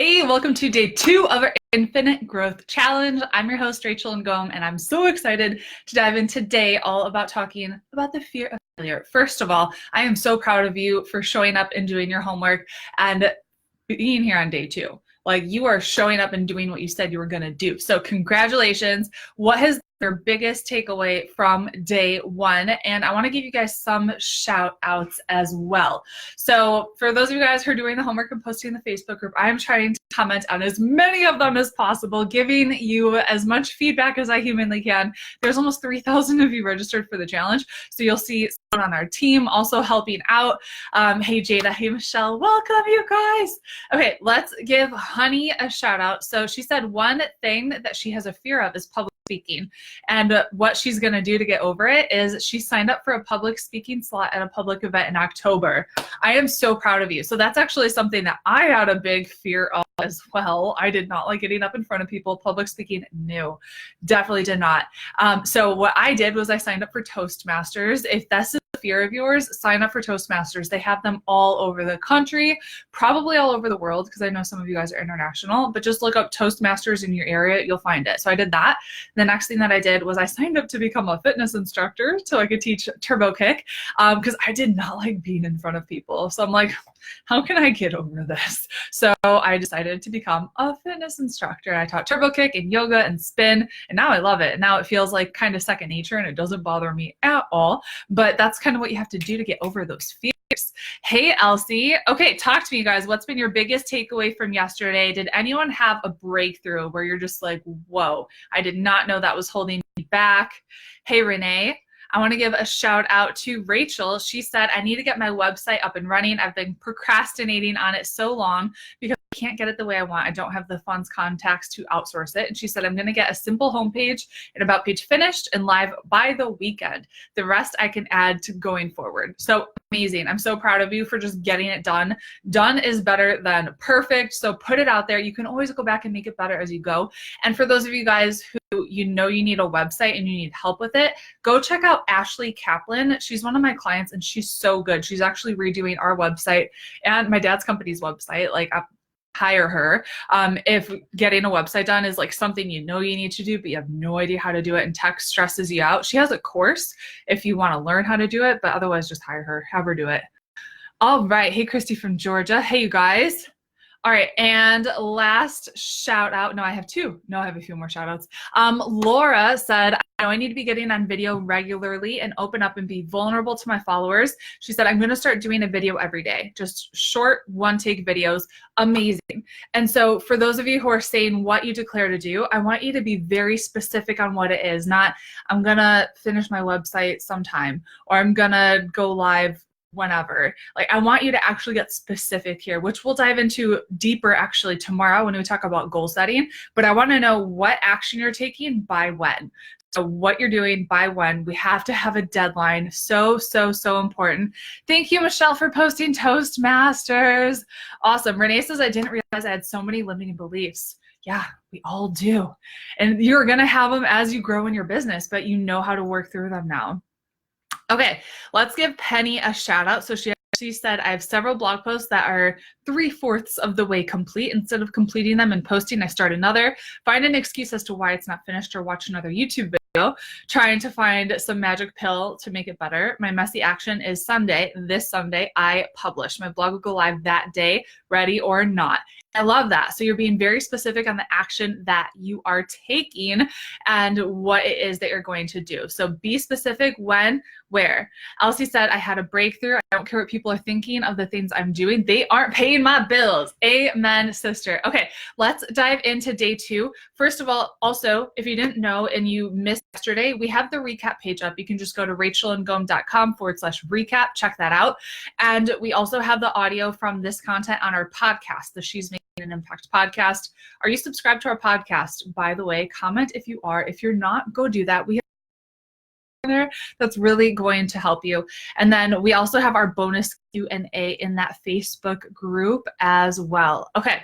Hey, welcome to day 2 of our Infinite Growth Challenge. I'm your host, Rachel Ngom, and I'm so excited to dive in today all about talking about the fear of failure. First of all, I am so proud of you for showing up and doing your homework and being here on day 2. Like, you are showing up and doing what you said you were going to do. So congratulations. What has your biggest takeaway from day 1? And I want to give you guys some shout outs as well. So for those of you guys who are doing the homework and posting in the Facebook group, I am trying to comment on as many of them as possible, giving you as much feedback as I humanly can. There's almost 3,000 of you registered for the challenge. So you'll see someone on our team also helping out. Hey Jada, hey Michelle, welcome you guys. Okay, let's give Honey a shout out. So she said one thing that she has a fear of is public speaking. And what she's going to do to get over it is she signed up for a public speaking slot at a public event in October. I am so proud of you. So that's actually something that I had a big fear of as well. I did not like getting up in front of people. Public speaking, no, definitely did not. So what I did was I signed up for Toastmasters. If that's a fear of yours, sign up for Toastmasters. They have them all over the country, probably all over the world, because I know some of you guys are international, but just look up Toastmasters in your area, you'll find it. So I did that. The next thing that I did was I signed up to become a fitness instructor so I could teach turbo kick, because I did not like being in front of people. So I'm like, how can I get over this? So I decided to become a fitness instructor. I taught turbo kick and yoga and spin, and now I love it. And now it feels like kind of second nature, and it doesn't bother me at all. But that's kind of what you have to do to get over those fears. Hey, Elsie. Okay, talk to me, guys. What's been your biggest takeaway from yesterday? Did anyone have a breakthrough where you're just like, whoa, I did not know that was holding me back? Hey, Renee. I want to give a shout out to Rachel. She said, I need to get my website up and running. I've been procrastinating on it so long because I can't get it the way I want. I don't have the funds contacts to outsource it. And she said, I'm going to get a simple homepage and about page finished and live by the weekend. The rest I can add to going forward. So amazing. I'm so proud of you for just getting it done. Done is better than perfect. So put it out there. You can always go back and make it better as you go. And for those of you guys who you know you need a website and you need help with it, go check out Ashley Kaplan. She's one of my clients and she's so good. She's actually redoing our website and my dad's company's website. Like, hire her. If getting a website done is like something you know you need to do, but you have no idea how to do it and tech stresses you out, she has a course if you want to learn how to do it, but otherwise just hire her, have her do it. All right. Hey, Christy from Georgia. Hey, you guys. All right, and last shout out. No, I have two. No, I have a few more shout outs. Laura said, I know I need to be getting on video regularly and open up and be vulnerable to my followers. She said, I'm going to start doing a video every day, just short one-take videos. Amazing. And so for those of you who are saying what you declare to do, I want you to be very specific on what it is. Not, I'm going to finish my website sometime, or I'm going to go live whenever. Like, I want you to actually get specific here, which we'll dive into deeper actually tomorrow when we talk about goal setting. But I want to know what action you're taking by when. So what you're doing by when. We have to have a deadline. So important. Thank you, Michelle, for posting Toastmasters. Awesome. Renee says, I didn't realize I had so many limiting beliefs. Yeah, we all do. And you're going to have them as you grow in your business, but you know how to work through them now. Okay, let's give Penny a shout out. So she said, I have several blog posts that are 3/4 of the way complete. Instead of completing them and posting, I start another. Find an excuse as to why it's not finished or watch another YouTube video. Trying to find some magic pill to make it better. My messy action is Sunday. This Sunday, I publish. My blog will go live that day, ready or not. I love that. So you're being very specific on the action that you are taking and what it is that you're going to do. So be specific when, where. Elsie said, I had a breakthrough. I don't care what people are thinking of the things I'm doing. They aren't paying my bills. Amen, sister. Okay, let's dive into day 2. First of all, also, if you didn't know and you missed yesterday, we have the recap page up. You can just go to rachelandgom.com/recap. Check that out. And we also have the audio from this content on our podcast, the She's Making an Impact podcast. Are you subscribed to our podcast? By the way, comment if you are. If you're not, go do that. We have there that's really going to help you. And then we also have our bonus Q&A in that Facebook group as well. Okay,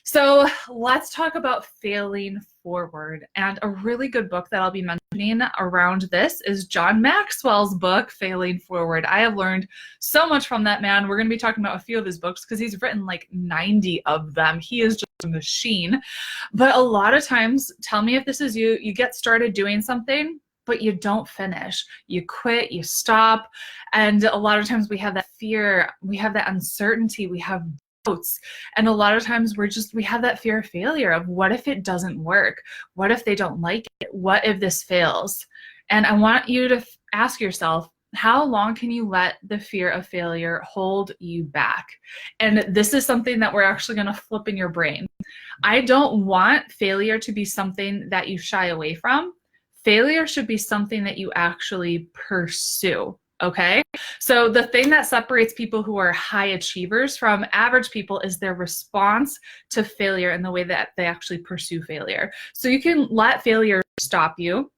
so let's talk about failing forward. And a really good book that I'll be mentioning around this is John Maxwell's book, Failing Forward. I have learned so much from that man. We're going to be talking about a few of his books because he's written like 90 of them. He is just a machine. But a lot of times, tell me if this is you, you get started doing something, but you don't finish. You quit, you stop. And a lot of times we have that fear, we have that uncertainty, we have doubts. And a lot of times we have that fear of failure of what if it doesn't work? What if they don't like it? What if this fails? And I want you to ask yourself, how long can you let the fear of failure hold you back? And this is something that we're actually going to flip in your brain. I don't want failure to be something that you shy away from. Failure should be something that you actually pursue. Okay? So the thing that separates people who are high achievers from average people is their response to failure and the way that they actually pursue failure. So you can let failure stop you.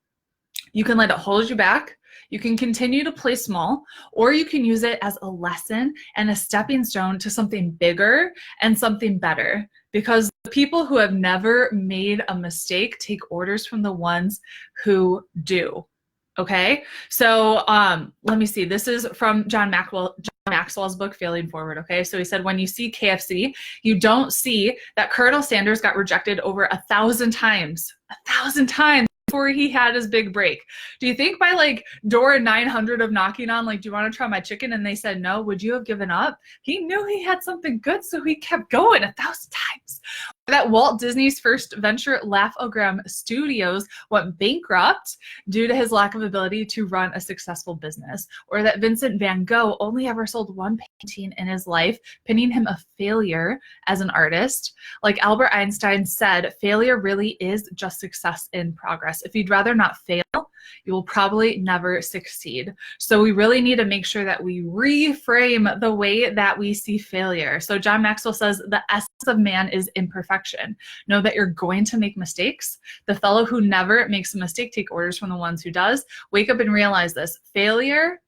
You can let it hold you back. You can continue to play small, or you can use it as a lesson and a stepping stone to something bigger and something better. Because the people who have never made a mistake take orders from the ones who do. Okay, so let me see. This is from John Maxwell's book, Failing Forward. Okay, so he said, when you see KFC, you don't see that Colonel Sanders got rejected over 1,000 times. 1,000 times. Before he had his big break. Do you think by like door 900 of knocking on, like, do you want to try my chicken? And they said no, would you have given up? He knew he had something good, so he kept going 1,000 times. That Walt Disney's first venture, Laugh-O-Gram Studios, went bankrupt due to his lack of ability to run a successful business. Or that Vincent van Gogh only ever sold one painting in his life, pinning him a failure as an artist. Like Albert Einstein said, failure really is just success in progress. If you'd rather not fail, you will probably never succeed. So we really need to make sure that we reframe the way that we see failure. So John Maxwell says, the essence of man is imperfection. Know that you're going to make mistakes. The fellow who never makes a mistake take orders from the ones who does. Wake up and realize this. Failure,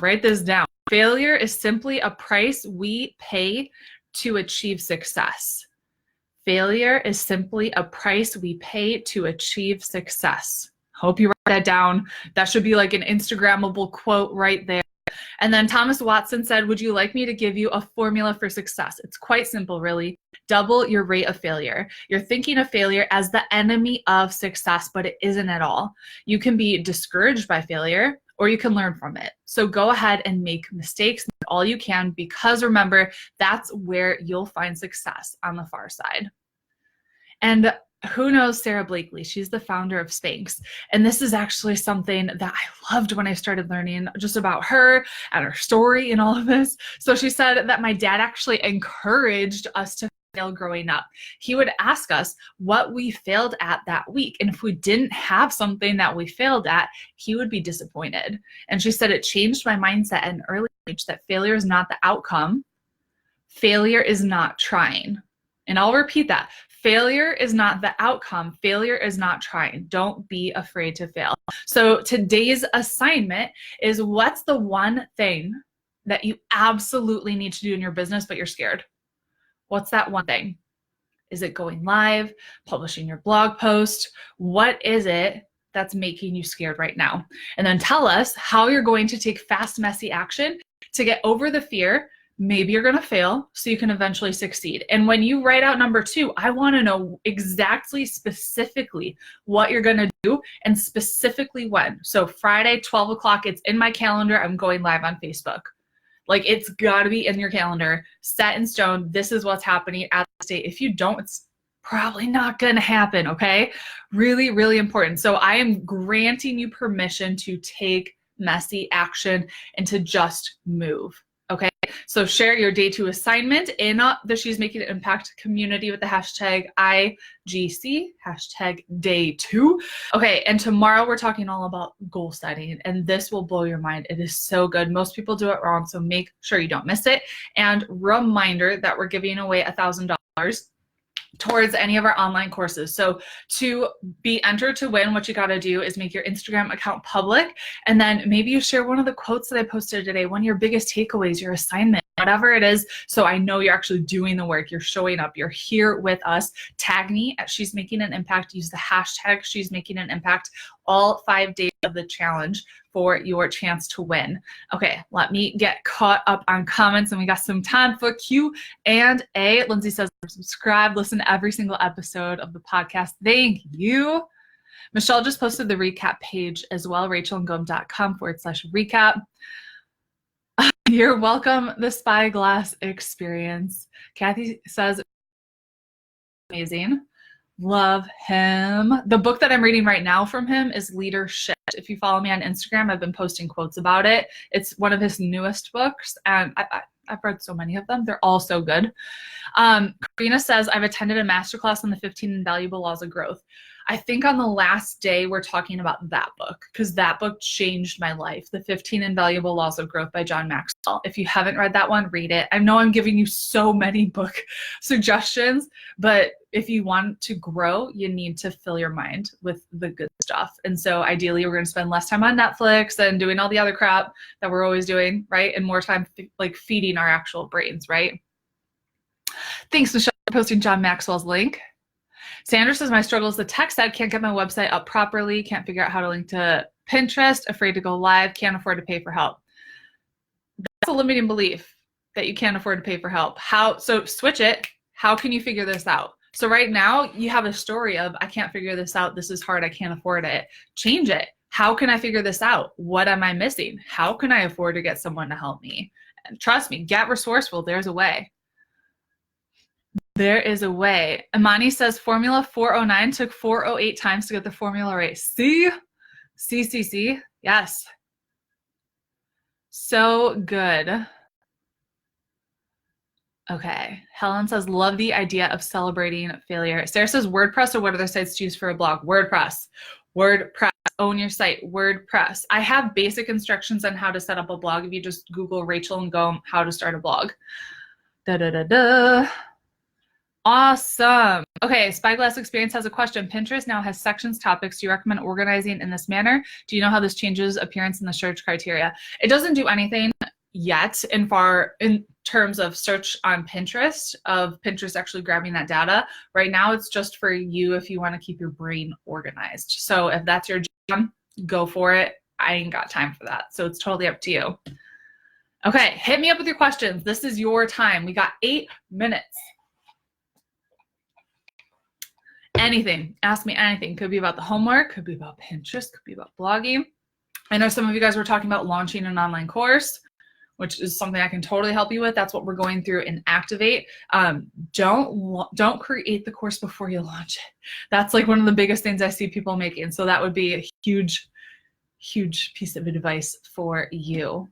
write this down. Failure is simply a price we pay to achieve success. Failure is simply a price we pay to achieve success. Hope you write that down. That should be like an Instagrammable quote right there. And then Thomas Watson said, would you like me to give you a formula for success? It's quite simple, really. Double your rate of failure. You're thinking of failure as the enemy of success, but it isn't at all. You can be discouraged by failure, or you can learn from it. So go ahead and make mistakes all you can, because remember, that's where you'll find success on the far side. And who knows Sarah Blakely? She's the founder of Spanx. And this is actually something that I loved when I started learning just about her and her story and all of this. So she said that my dad actually encouraged us to fail growing up. He would ask us what we failed at that week. And if we didn't have something that we failed at, he would be disappointed. And she said it changed my mindset at an early age that failure is not the outcome. Failure is not trying. And I'll repeat that. Failure is not the outcome. Failure is not trying. Don't be afraid to fail. So today's assignment is, what's the one thing that you absolutely need to do in your business, but you're scared? What's that one thing? Is it going live, publishing your blog post? What is it that's making you scared right now? And then tell us how you're going to take fast, messy action to get over the fear. Maybe you're going to fail so you can eventually succeed. And when you write out number 2, I want to know exactly, specifically what you're going to do and specifically when. So Friday, 12 o'clock, it's in my calendar. I'm going live on Facebook. Like, it's got to be in your calendar, set in stone. This is what's happening at the state. If you don't, it's probably not going to happen. Okay. Really, really important. So I am granting you permission to take messy action and to just move. Okay, so share your day 2 assignment in the She's Making an Impact community with the hashtag IGC, hashtag day 2. Okay, and tomorrow we're talking all about goal setting, and this will blow your mind. It is so good. Most people do it wrong, so make sure you don't miss it. And reminder that we're giving away $1,000 towards any of our online courses. So to be entered to win, what you got to do is make your Instagram account public, and then maybe you share one of the quotes that I posted today, one of your biggest takeaways, your assignment. whatever it is. So I know you're actually doing the work. You're showing up. You're here with us. Tag me at She's Making an Impact. Use the hashtag She's Making an Impact all 5 days of the challenge for your chance to win. Okay, let me get caught up on comments, and we got some time for Q&A. Lindsay says, subscribe, listen to every single episode of the podcast. Thank you. Michelle just posted the recap page as well, rachelandgom.com/recap. You're welcome, the Spyglass experience. Kathy says, amazing. Love him. The book that I'm reading right now from him is Leadership. If you follow me on Instagram, I've been posting quotes about it. It's one of his newest books, and I've read so many of them. They're all so good. Karina says, I've attended a masterclass on the 15 Invaluable Laws of Growth. I think on the last day we're talking about that book, because that book changed my life. The 15 Invaluable Laws of Growth by John Maxwell. If you haven't read that one, read it. I know I'm giving you so many book suggestions, but if you want to grow, you need to fill your mind with the good stuff. And so ideally we're going to spend less time on Netflix and doing all the other crap that we're always doing, right? And more time like feeding our actual brains, right? Thanks, Michelle, for posting John Maxwell's link. Sandra says, my struggle is the tech side, can't get my website up properly, can't figure out how to link to Pinterest, afraid to go live, can't afford to pay for help. That's a limiting belief that you can't afford to pay for help. So switch it. How can you figure this out? So right now you have a story of, I can't figure this out. This is hard. I can't afford it. Change it. How can I figure this out? What am I missing? How can I afford to get someone to help me? And trust me, get resourceful. There's a way. There is a way. Imani says Formula 409 took 408 times to get the formula right. See? See. Yes. So good. Okay. Helen says, love the idea of celebrating failure. Sarah says, WordPress or what other sites to use for a blog? WordPress. WordPress. Own your site. WordPress. I have basic instructions on how to set up a blog. If you just Google Rachel and Ngom, how to start a blog. Awesome. Okay, Spyglass Experience has a question. Pinterest now has sections, topics. Do you recommend organizing in this manner? Do you know how this changes appearance in the search criteria? It doesn't do anything yet in terms of search on Pinterest, of Pinterest actually grabbing that data. Right now, it's just for you if you want to keep your brain organized. So if that's your jam, go for it. I ain't got time for that. So it's totally up to you. Okay, hit me up with your questions. This is your time. We got 8 minutes. Anything, ask me anything. Could be about the homework, could be about Pinterest, could be about blogging. I know some of you guys were talking about launching an online course, which is something I can totally help you with. That's what we're going through in Activate. Don't create the course before you launch it. That's like one of the biggest things I see people making. So that would be a huge, huge piece of advice for you.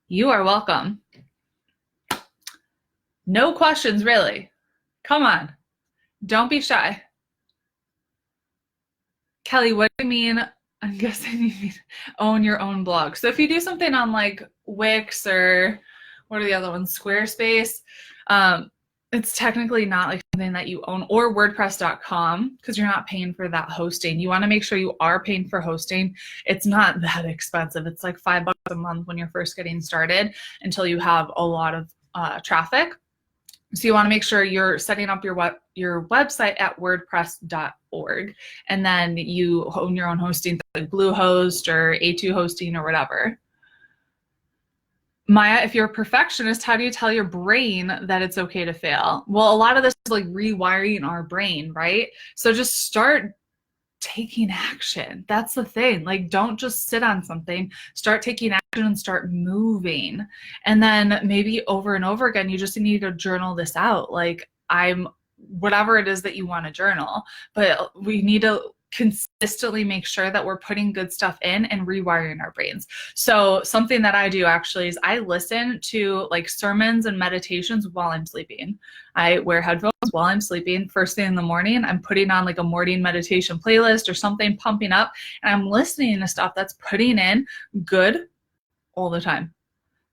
You are welcome. No questions, really. Come on. Don't be shy. Kelly, what do you mean? I'm guessing you mean own your own blog. So if you do something on like Wix or what are the other ones? Squarespace, it's technically not like something that you own, or WordPress.com, because you're not paying for that hosting. You want to make sure you are paying for hosting. It's not that expensive. It's like $5 a month when you're first getting started until you have a lot of traffic. So you want to make sure you're setting up your website at wordpress.org, and then you own your own hosting, like Bluehost or A2 hosting or whatever. Maya, if you're a perfectionist, how do you tell your brain that it's okay to fail? Well, a lot of this is like rewiring our brain, right? So just start taking action. That's the thing. Like, don't just sit on something. Start taking action and start moving. And then maybe over and over again, you just need to journal this out. Like, whatever it is that you want to journal, but we need to consistently make sure that we're putting good stuff in and rewiring our brains. So something that I do actually is I listen to like sermons and meditations while I'm sleeping. I wear headphones while I'm sleeping. First thing in the morning, I'm putting on like a morning meditation playlist or something pumping up, and I'm listening to stuff that's putting in good all the time.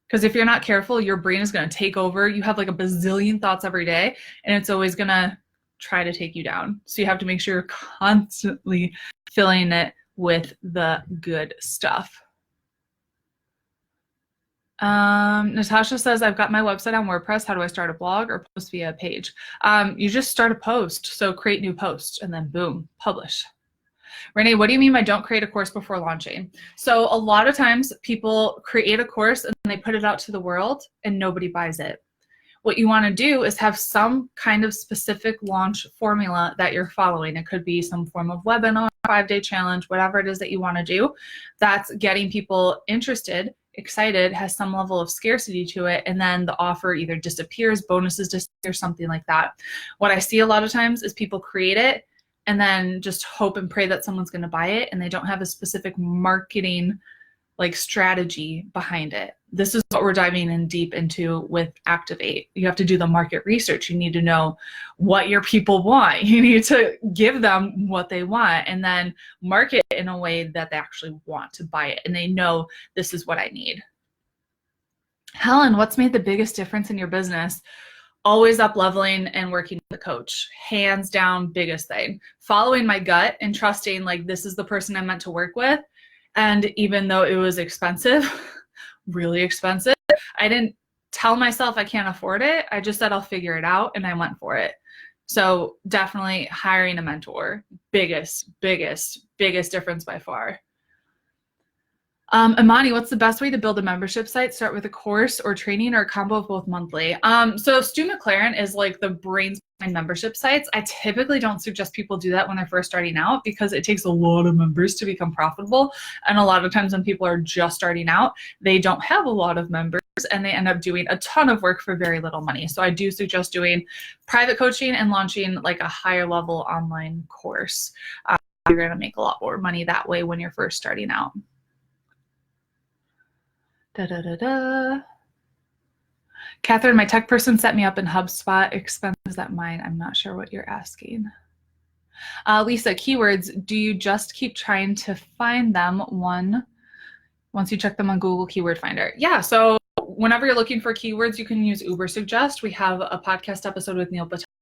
Because if you're not careful, your brain is going to take over. You have like a bazillion thoughts every day, and it's always going to try to take you down. So you have to make sure you're constantly filling it with the good stuff. Natasha says, I've got my website on WordPress. How do I start a blog or post via a page? You just start a post. So create new posts and then boom, publish. Renee, what do you mean by don't create a course before launching? So a lot of times people create a course and they put it out to the world and nobody buys it. What you want to do is have some kind of specific launch formula that you're following. It could be some form of webinar, 5-day challenge, whatever it is that you want to do. That's getting people interested, excited, has some level of scarcity to it, and then the offer either disappears, bonuses disappear, something like that. What I see a lot of times is people create it and then just hope and pray that someone's going to buy it, and they don't have a specific marketing strategy behind it. This is what we're diving in deep into with Activate. You have to do the market research. You need to know what your people want. You need to give them what they want and then market in a way that they actually want to buy it and they know this is what I need. Helen, what's made the biggest difference in your business? Always up leveling and working with a coach. Hands down, biggest thing. Following my gut and trusting this is the person I'm meant to work with. And even though it was expensive, really expensive, I didn't tell myself I can't afford it. I just said I'll figure it out and I went for it. So definitely hiring a mentor, biggest difference by far. Imani, what's the best way to build a membership site? Start with a course or training or a combo of both monthly? So Stu McLaren is the brains behind membership sites. I typically don't suggest people do that when they're first starting out because it takes a lot of members to become profitable. And a lot of times when people are just starting out, they don't have a lot of members and they end up doing a ton of work for very little money. So I do suggest doing private coaching and launching a higher level online course. You're going to make a lot more money that way when you're first starting out. Catherine, my tech person set me up in HubSpot. Expenses at mine. I'm not sure what you're asking. Lisa, keywords. Do you just keep trying to find them once you check them on Google Keyword Finder? Yeah, so whenever you're looking for keywords, you can use Ubersuggest. We have a podcast episode with Neil Patel